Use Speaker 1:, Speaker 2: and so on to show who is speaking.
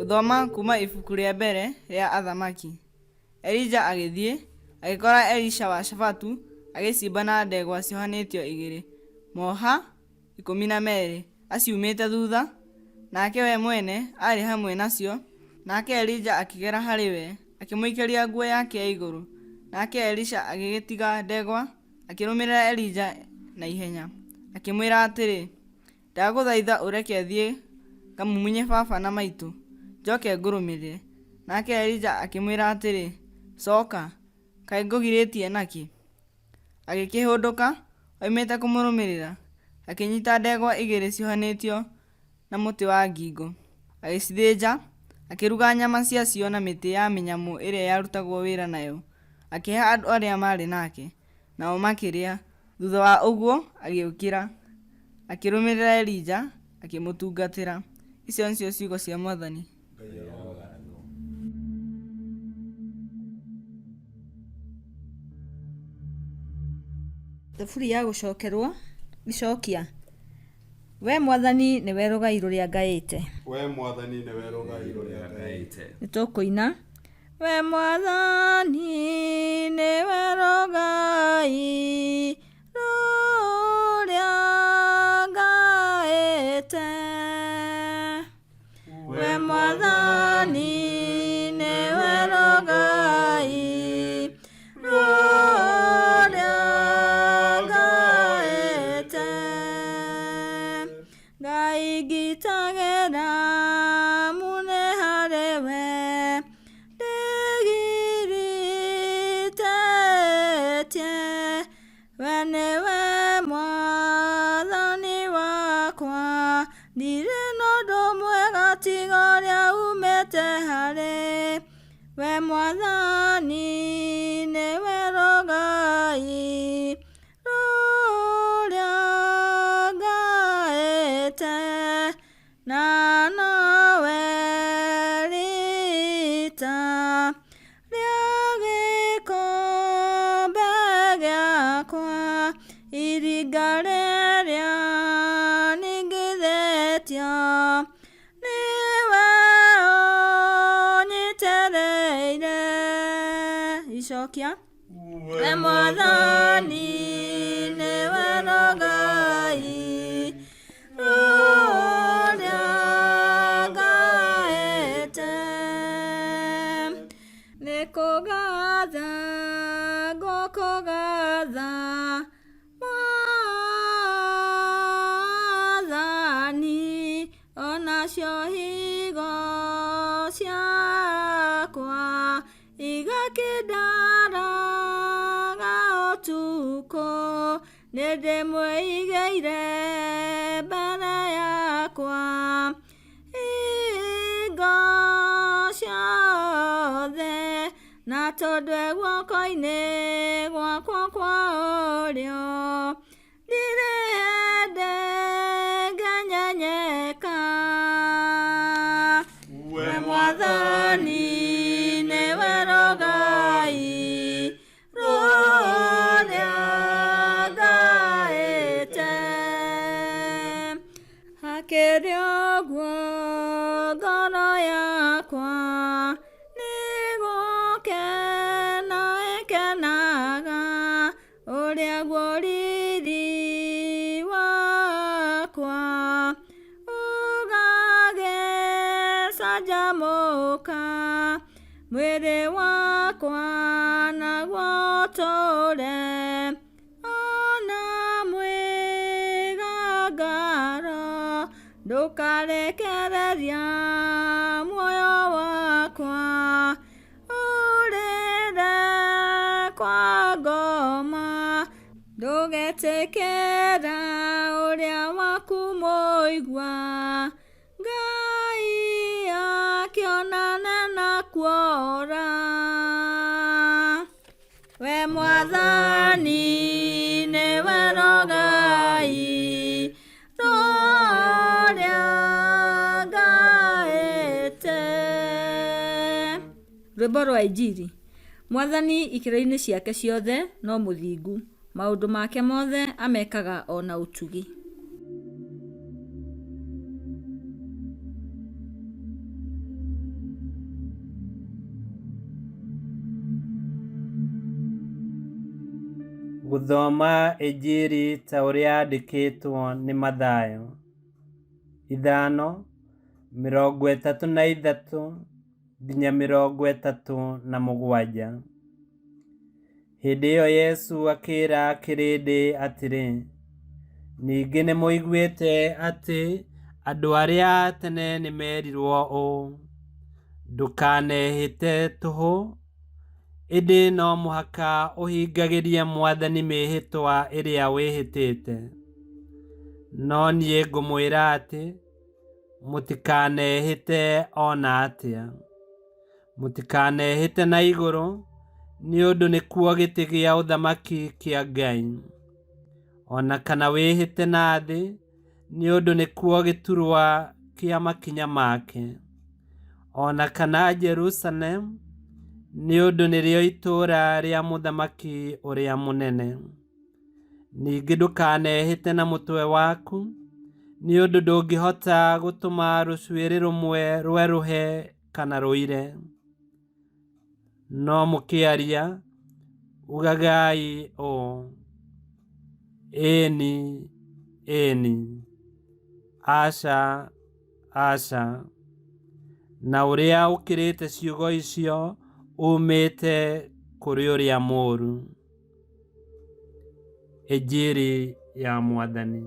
Speaker 1: Guthoma kuma ibuku rĩa mbere rĩa Athamaki. Elija agĩthiĩ, agĩkora Elisha wa Shafatu agĩcimba na ndegwa ciohanĩtio igĩrĩ, moha 12 aciumĩte thutha, nake we mwene arĩ hamwe nacio. Nake Elija akĩgera harĩ we, akĩmũikĩria nguo yake ya igũrũ. Nake Elisha agĩgĩtiga ndegwa, akĩrũmĩrĩra Elija na ihenya, akĩmwĩra atĩrĩ, ndagũthaitha ũreke thiĩ ngamumunye baba na maitũ, njoke ngũrũmĩrĩre. Nake Elija akĩmwĩra atĩrĩ, coka, kaĩ ngũgirĩtie nakĩ? Agĩkĩhũndũka, oimĩte kũmũrũmĩrĩra, akĩnyita ndegwa igĩrĩ ciohanĩtio na mũtĩ wa ngingo, agĩcithĩnja, akĩruga nyama ciacio na mĩtĩ ya mĩnyamũ ĩrĩa yarutagwo wĩra nayo, akĩhe andũ arĩa marĩ nake, nao makĩrĩa. Thutha wa ũguo agĩũkĩra, akĩrũmĩrĩra Elija, akĩmũtungatĩra. Icio nĩcio ciugo cia Mwathani.
Speaker 2: Thaburi ya gũcokerwo icokia. We Mwathani nĩwe rũgai rũrĩa ngaĩte.
Speaker 3: We Mwathani nĩwe rũgai rũrĩa ngaĩte.
Speaker 2: Nĩtũkũina. We Mwathani nĩwe rũgai rũrĩa ngaĩte. We Mwathani nĩwe rũgai rũrĩa ngaĩte. Ngai ngitagĩra mune harĩ we, ndigirĩtĩtie. We nĩwe Mwathani wakwa, ndirĩ na ũndũ mwega tiga ũrĩa umĩte harĩ. We Mwathani nĩwe rũgai rũrĩa ngaĩte, na nowe rita rĩa gĩkombe gĩakwa, iringa rĩrĩa ningithĩtio, nĩwe ũnyitĩrĩire. Icokia. We Mwathani nĩwe rũgai rũrĩa ngaĩte. Nĩkũgatha ngũkũgatha Mwathani, onacio higo ciakwa igakĩndaraga ũtukũ, nĩndĩmwĩigĩire mbere yakwa hingo ciothe, na tondũ e guoko-inĩ gwakwa kwa ũrĩo, ndirĩ hĩndĩ nganyenyeka. We Mwathani nĩwe rũgai rũrĩa ngaĩte. Hakĩrĩ ũguo ngoro yakwa nĩgũkena ĩkenaga, ũrĩa guo riri wakwa ũgagĩcanjamũka. Mwĩrĩ wakwa naguo ũtũũre, ona mwĩgangaro ndũkarekereria muoyo wakwa ũrĩre kwa ngoma. Ndũgetĩkĩra ũrĩa waku mũigua, Ngai akĩonane na kuora. We Mwathani nĩwe rũgai rũrĩa ngaĩte. Rwĩmbo rwa Injili. Mwathani ikĩro-inĩ ciake ciothe no mũthingu, maũndũ make mothe amekaga ona ũtugi.
Speaker 4: Gũthoma Injili ta ũrĩa yandĩkĩtwo nĩ Mathayo 5:33 nginya 37. Hĩndĩ ĩyo Yesu akĩĩra kĩrĩndĩ atĩrĩ, ningĩ nĩmũiguĩte atĩ andũ arĩa a tene nĩmerirwo ũũ, ndũkanehĩte tũhũ, ĩndĩ no mũhaka ũhingagĩrie Mwathani mĩĩhĩtwa ĩrĩa wĩhĩtĩte. No niĩ ngũmwĩra atĩ mũtikanehĩte ona atĩa. Mũtikanehĩte na igũrũ, nĩ ũndũ nĩkuo gĩtĩ gĩa ũthamaki kĩa Ngai. Ona kana wĩhĩte na thĩ, nĩ ũndũ nĩkuo gĩturwa kĩa makinya make. Ona kana Jerusalemu, nĩ ũndũ nĩrĩo itũũra rĩa mũthamaki ũrĩa mũnene. Ningĩ ndũkanehĩte na mũtwe waku, nĩ ũndũ ndũngĩhota gũtũma rũcuĩrĩ rũmwe rwerũhe kana rũire. No mũkĩaria, ugagai ũũ, ĩĩni, ĩĩni, aca, aca. Na ũrĩa ũkĩrĩte ciugo icio umĩte kũrĩ ũrĩa mũũru. Injili ya Mwathani.